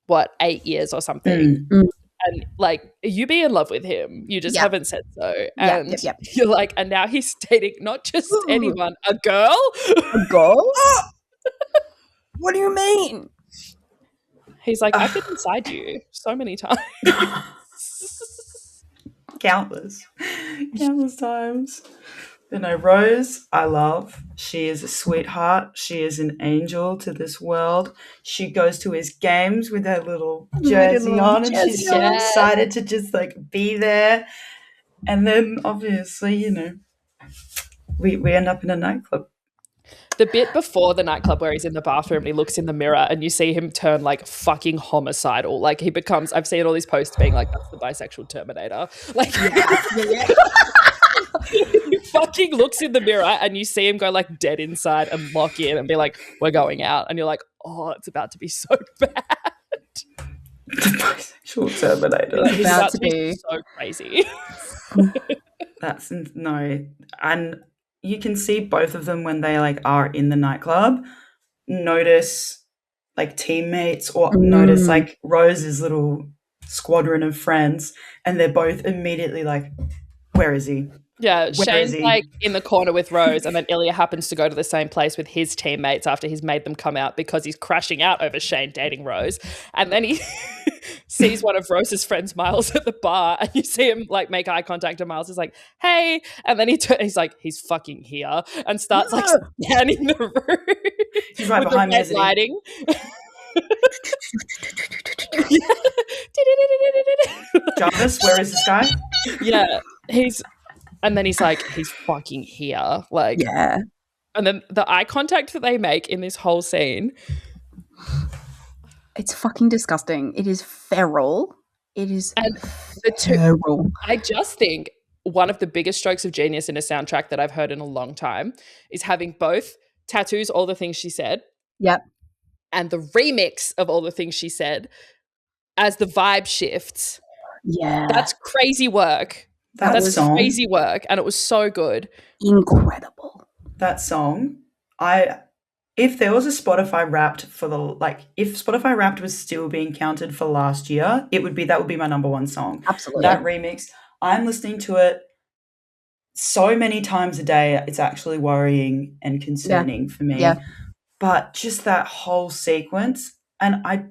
Speaker 4: what, 8 years or something. And like, you be in love with him. You just haven't said so. And you're like, and now he's dating not just anyone, a girl.
Speaker 3: A girl? What do you mean?
Speaker 4: He's like, I've been inside you so many times.
Speaker 5: Countless times. You know, Rose, I love. She is a sweetheart. She is an angel to this world. She goes to his games with her little jersey on, and she's so excited to just like be there. And then obviously, you know, we end up in a nightclub.
Speaker 4: The bit before the nightclub where he's in the bathroom and he looks in the mirror and you see him turn like fucking homicidal. Like he becomes, I've seen all these posts being like, that's the bisexual Terminator. Like he fucking looks in the mirror and you see him go like dead inside and lock in and be like, we're going out. And you're like, oh, it's about to be so bad.
Speaker 5: The bisexual Terminator.
Speaker 4: He's about to be so crazy.
Speaker 5: That's no. And you can see both of them when they like are in the nightclub, notice like teammates or notice like Rose's little squadron of friends, and they're both immediately like, where is he?
Speaker 4: Yeah,
Speaker 5: Where is
Speaker 4: Shane's
Speaker 5: he?
Speaker 4: like in the corner with Rose, and then Ilya happens to go to the same place with his teammates after he's made them come out because he's crashing out over Shane dating Rose. And then he sees one of Rose's friends, Miles, at the bar, and you see him like make eye contact, and Miles is like, "Hey," and then he's like, "He's fucking here," and starts like scanning the room.
Speaker 5: He's right
Speaker 4: with
Speaker 5: behind
Speaker 4: the
Speaker 5: me,
Speaker 4: red
Speaker 5: isn't he?
Speaker 4: lighting.
Speaker 5: Jarvis, where is this guy?
Speaker 4: Yeah, and then he's like, he's fucking here. Like,
Speaker 3: Yeah.
Speaker 4: and then the eye contact that they make in this whole scene.
Speaker 3: It's fucking disgusting. It is feral. It is
Speaker 4: And the two,
Speaker 3: feral.
Speaker 4: I just think one of the biggest strokes of genius in a soundtrack that I've heard in a long time is having both Tattoos, All the Things She Said.
Speaker 3: Yep.
Speaker 4: And the remix of All the Things She Said as the vibe shifts.
Speaker 3: Yeah.
Speaker 4: That's crazy work. That's crazy work. And it was so good.
Speaker 3: Incredible.
Speaker 5: That song, if there was a Spotify Wrapped if Spotify Wrapped was still being counted for last year, that would be my number one song.
Speaker 3: Absolutely.
Speaker 5: That remix, I'm listening to it so many times a day, it's actually worrying and concerning for me.
Speaker 3: Yeah.
Speaker 5: But just that whole sequence, and I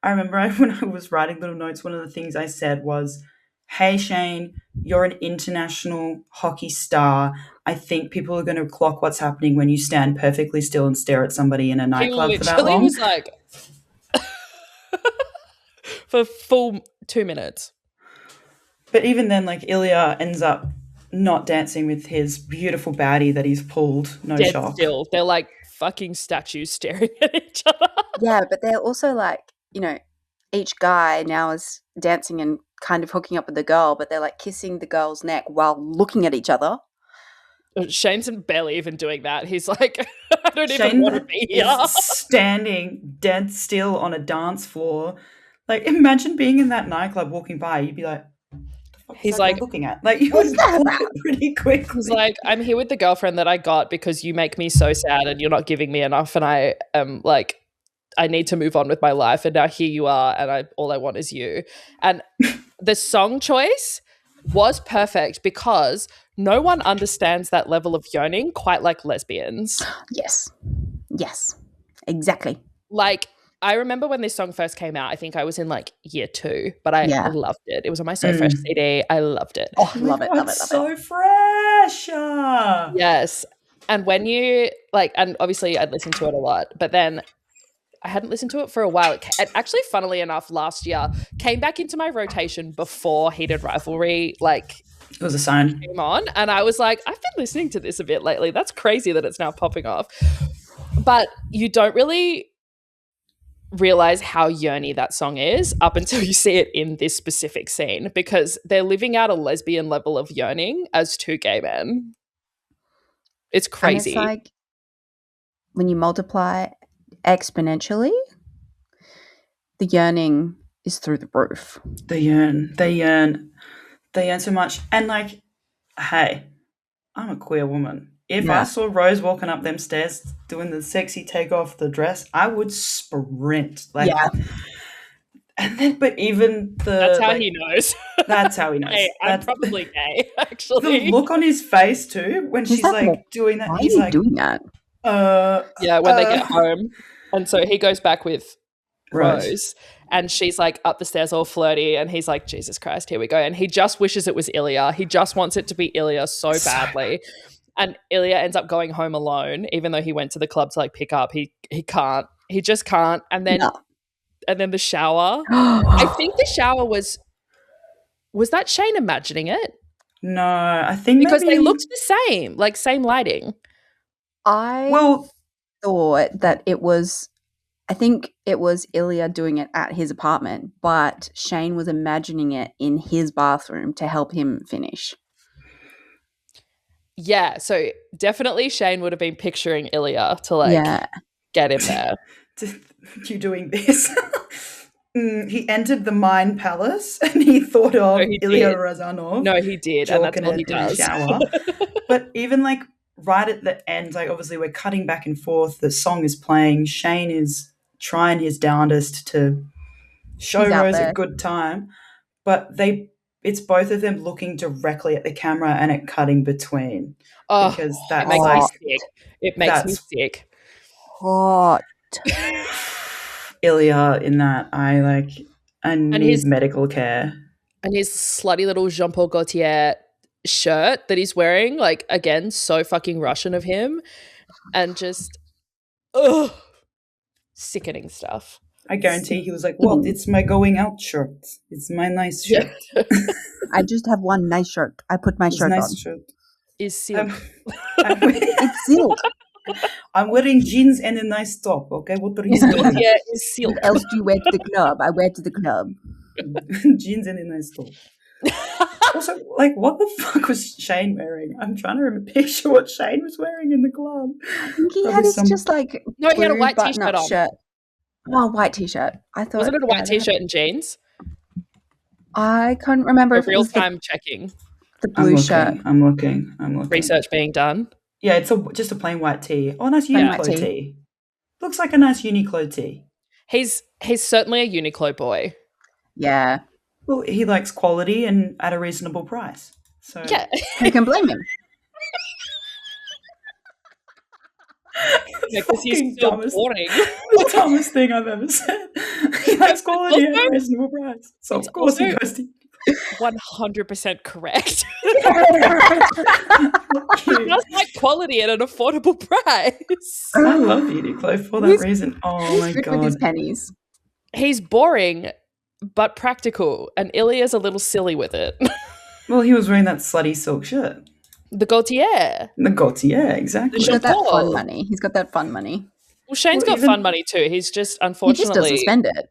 Speaker 5: remember when I was writing little notes, one of the things I said was, "Hey Shane, you're an international hockey star. I think people are going to clock what's happening when you stand perfectly still and stare at somebody in a nightclub for that long."
Speaker 4: He was like, for full 2 minutes.
Speaker 5: But even then, like, Ilya ends up not dancing with his beautiful baddie that he's pulled. No
Speaker 4: Dead
Speaker 5: shock.
Speaker 4: still. They're like fucking statues staring at each other.
Speaker 3: Yeah, but they're also like, each guy now is dancing and kind of hooking up with the girl, but they're like kissing the girl's neck while looking at each other.
Speaker 4: Shane's barely even doing that. He's like, I don't even want to be here.
Speaker 5: Standing dead still on a dance floor. Like, imagine being in that nightclub walking by. You'd be like,
Speaker 4: he's like
Speaker 5: looking at, like, you would pull it pretty quickly.
Speaker 4: He's like, I'm here with the girlfriend that I got because you make me so sad and you're not giving me enough, and I am like, I need to move on with my life, and now here you are, and all I want is you. And the song choice was perfect because no one understands that level of yearning quite like lesbians.
Speaker 3: Yes, exactly.
Speaker 4: Like, I remember when this song first came out, I think I was in like year 2, but I loved it. It was on my So Fresh CD. I loved it.
Speaker 3: Oh, love it.
Speaker 5: So fresh.
Speaker 4: Yes. And when you and obviously I'd listened to it a lot, but then I hadn't listened to it for a while. It actually, funnily enough, last year came back into my rotation before Heated Rivalry,
Speaker 5: it was a sign.
Speaker 4: Came on, and I was like, I've been listening to this a bit lately. That's crazy that it's now popping off. But you don't really realize how yearny that song is up until you see it in this specific scene, because they're living out a lesbian level of yearning as two gay men. It's crazy.
Speaker 3: And it's like when you multiply exponentially, the yearning is through the roof.
Speaker 5: They yearn so much. And like, hey, I'm a queer woman. If I saw Rose walking up them stairs doing the sexy take off the dress, I would sprint. And then, but even
Speaker 4: that's how he knows.
Speaker 5: That's how he knows.
Speaker 4: Hey, I'm probably gay, actually.
Speaker 5: The look on his face too when she's like doing that. He's like
Speaker 3: doing that.
Speaker 4: When they get home, and so he goes back with Rose, and she's like up the stairs all flirty, and he's like, Jesus Christ, here we go. And he just wishes it was Ilya. He just wants it to be Ilya so badly. And Ilya ends up going home alone, even though he went to the club to like pick up. He can't. He just can't. And then and then the shower. I think the shower was that Shane imagining it?
Speaker 5: No, I think
Speaker 4: because
Speaker 5: maybe...
Speaker 4: they looked the same, like same lighting.
Speaker 3: I thought that I think it was Ilya doing it at his apartment, but Shane was imagining it in his bathroom to help him finish.
Speaker 4: Yeah, so definitely Shane would have been picturing Ilya to get him there.
Speaker 5: You doing this? He entered the Mind Palace and he thought of Ilya Razanov.
Speaker 4: No, he did, and that's what he does.
Speaker 5: Shower. But even like right at the end, like obviously we're cutting back and forth. The song is playing. Shane is trying his darndest to show Rose a good time, but they it's both of them looking directly at the camera and it cutting between.
Speaker 4: Oh,
Speaker 5: Because
Speaker 4: it
Speaker 5: that's
Speaker 4: makes me
Speaker 5: like
Speaker 4: sick. It makes me
Speaker 5: that's-
Speaker 4: sick.
Speaker 3: Hot.
Speaker 5: Ilya in that. I need
Speaker 4: his-
Speaker 5: medical care.
Speaker 4: And his slutty little Jean-Paul Gaultier shirt that he's wearing, like, again, so fucking Russian of him. And just, sickening stuff.
Speaker 5: I guarantee he was like, "What? It's my going out shirt. It's my nice shirt.
Speaker 3: I just have one nice shirt. I put my
Speaker 5: It's
Speaker 3: shirt
Speaker 5: nice
Speaker 3: on.
Speaker 5: shirt.
Speaker 4: Is silk.
Speaker 3: It's silk.
Speaker 5: I'm wearing jeans and a nice top. Okay, what are you doing?
Speaker 4: Gaultier is silk.
Speaker 3: What else do you wear to the club? I wear to the club.
Speaker 5: Jeans and a nice top. Also, like, what the fuck was Shane wearing? I'm trying to picture what Shane was wearing in the club.
Speaker 3: I think he
Speaker 5: Probably
Speaker 3: had his
Speaker 5: some-
Speaker 3: just like
Speaker 4: No, he had a
Speaker 3: blue
Speaker 4: white
Speaker 3: button-up
Speaker 4: t-shirt on.
Speaker 3: shirt. Oh, white t-shirt. I thought
Speaker 4: Wasn't it a white
Speaker 3: yeah,
Speaker 4: t-shirt and jeans?
Speaker 3: I can't remember if it
Speaker 4: Real
Speaker 3: was
Speaker 4: time checking.
Speaker 3: the blue shirt.
Speaker 5: I'm looking.
Speaker 4: Research being done.
Speaker 5: Yeah, it's just a plain white tee. Oh, a nice
Speaker 3: Plain
Speaker 5: Uniqlo
Speaker 3: white
Speaker 5: tee.
Speaker 3: tee.
Speaker 5: Looks like a nice Uniqlo tee.
Speaker 4: He's certainly a Uniqlo boy.
Speaker 3: Yeah.
Speaker 5: Well, he likes quality and at a reasonable price. So
Speaker 4: Yeah.
Speaker 3: Who can blame him?
Speaker 4: Because he's
Speaker 5: Fucking
Speaker 4: so
Speaker 5: dumbest.
Speaker 4: boring.
Speaker 5: the dumbest thing I've ever said. He likes quality at a
Speaker 4: Also-
Speaker 5: reasonable price. So
Speaker 4: it's
Speaker 5: of course he
Speaker 4: also-
Speaker 5: goes to
Speaker 4: 100% correct.
Speaker 5: you.
Speaker 4: That's like quality at an affordable price.
Speaker 5: I love Uniqlo for that
Speaker 3: He's-
Speaker 5: reason. Oh
Speaker 3: He's
Speaker 5: my
Speaker 3: good with his
Speaker 5: god.
Speaker 3: pennies.
Speaker 4: He's boring, but practical. And Ilya's a little silly with it.
Speaker 5: Well, he was wearing that slutty silk shirt.
Speaker 4: The Gaultier.
Speaker 5: The Gaultier, exactly.
Speaker 4: The
Speaker 3: He's got that
Speaker 4: Jean-Paul.
Speaker 3: fun money. He's got that fun money.
Speaker 4: Well, Shane's
Speaker 5: Well,
Speaker 4: got
Speaker 5: even-
Speaker 4: fun money too. He's just
Speaker 3: He
Speaker 4: unfortunately.
Speaker 3: just doesn't spend it.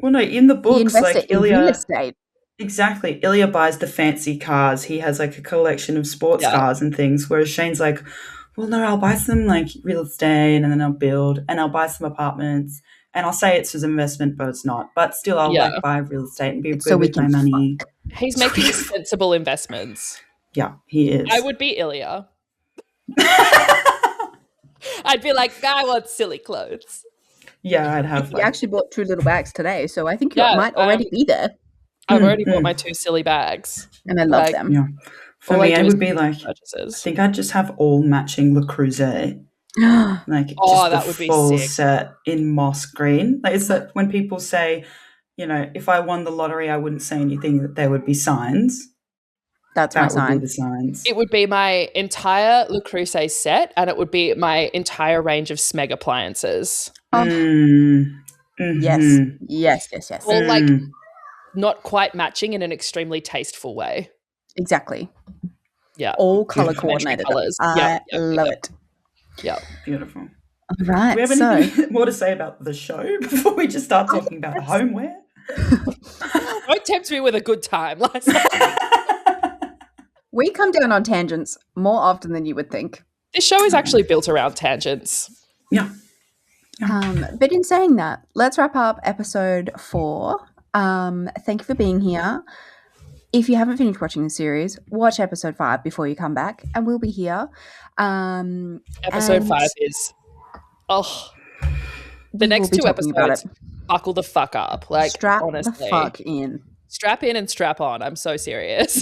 Speaker 5: Well, no, in the
Speaker 3: He
Speaker 5: books,
Speaker 3: invests
Speaker 5: like
Speaker 3: it in real
Speaker 5: Ilya,
Speaker 3: estate.
Speaker 5: exactly. Ilya buys the fancy cars. He has like a collection of sports
Speaker 4: Yeah.
Speaker 5: cars and things. Whereas Shane's like, well, no, I'll buy some like real estate and then I'll build and I'll buy some apartments and I'll say it's his investment, but it's not. But still, I'll
Speaker 4: Yeah.
Speaker 5: like buy real estate and be good
Speaker 3: So we
Speaker 5: with my
Speaker 3: can
Speaker 5: money.
Speaker 4: He's making sensible investments.
Speaker 5: Yeah, he is.
Speaker 4: I would be Ilya. I'd be like, I want silly clothes.
Speaker 5: Yeah, I'd have
Speaker 3: He
Speaker 5: like,
Speaker 3: actually bought 2 little bags today, so I think you
Speaker 4: Yeah,
Speaker 3: might already be there.
Speaker 4: I've already bought
Speaker 5: mm.
Speaker 4: my 2 silly bags.
Speaker 3: And I love
Speaker 4: Like,
Speaker 3: them.
Speaker 5: yeah. For
Speaker 4: All
Speaker 5: me,
Speaker 4: I
Speaker 5: I
Speaker 4: do
Speaker 5: would
Speaker 4: is
Speaker 5: be like, I
Speaker 4: purchases.
Speaker 5: think I'd just have all matching Le Creuset. Like
Speaker 4: Oh,
Speaker 5: just
Speaker 4: that
Speaker 5: the
Speaker 4: would be
Speaker 5: full
Speaker 4: sick.
Speaker 5: set in moss green. Like it's that when people say, you know, if I won the lottery, I wouldn't say anything, that there would be signs.
Speaker 3: That's my
Speaker 5: That would
Speaker 3: sign.
Speaker 5: be the signs.
Speaker 4: It would be my entire Le Creuset set, and it would be my entire range of Smeg appliances.
Speaker 3: Oh. Yes.
Speaker 5: Mhm.
Speaker 3: Yes, yes, yes.
Speaker 4: All like
Speaker 5: Mm.
Speaker 4: not quite matching in an extremely tasteful way.
Speaker 3: Exactly.
Speaker 4: Yeah.
Speaker 3: All color
Speaker 5: Beautiful.
Speaker 3: coordinated.
Speaker 4: Colours.
Speaker 3: I
Speaker 4: Yep,
Speaker 3: love
Speaker 4: yep.
Speaker 3: it.
Speaker 4: Yeah.
Speaker 5: Beautiful.
Speaker 3: All
Speaker 5: Do
Speaker 3: right.
Speaker 5: we have
Speaker 3: So
Speaker 5: anything more to say about the show before we just start talking about homeware?
Speaker 4: Don't tempt me with a good time, Liza.
Speaker 3: we come down on tangents more often than you would think.
Speaker 4: This show is actually built around tangents.
Speaker 5: Yeah.
Speaker 3: But in saying that, let's wrap up episode 4. Thank you for being here. If you haven't finished watching the series, watch episode 5 before you come back, and we'll be here.
Speaker 4: Episode
Speaker 3: And
Speaker 4: 5 is the
Speaker 3: we
Speaker 4: next
Speaker 3: will be
Speaker 4: 2
Speaker 3: talking about
Speaker 4: episodes. Buckle the fuck up, like
Speaker 3: strap
Speaker 4: honestly.
Speaker 3: the fuck in.
Speaker 4: Strap in and strap on. I'm so serious.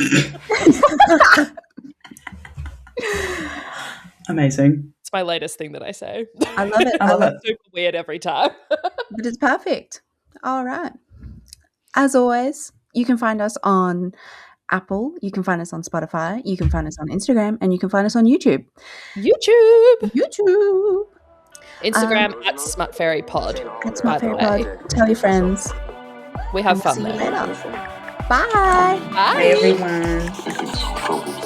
Speaker 5: Amazing.
Speaker 4: It's my latest thing that I say.
Speaker 3: I love it.
Speaker 5: I love it.
Speaker 4: It's super weird every time.
Speaker 3: But it's perfect. All right. As always, you can find us on Apple, you can find us on Spotify, you can find us on Instagram, and you can find us on YouTube.
Speaker 4: YouTube,
Speaker 3: YouTube.
Speaker 4: Instagram at SmutFairy Pod.
Speaker 3: That's
Speaker 4: By
Speaker 3: my
Speaker 4: the
Speaker 3: favorite
Speaker 4: way.
Speaker 3: pod. Tell your friends.
Speaker 4: We have
Speaker 3: We'll
Speaker 4: fun
Speaker 3: see you
Speaker 4: there.
Speaker 3: later. Bye.
Speaker 4: Bye.
Speaker 5: Hey, everyone.
Speaker 2: If it's trouble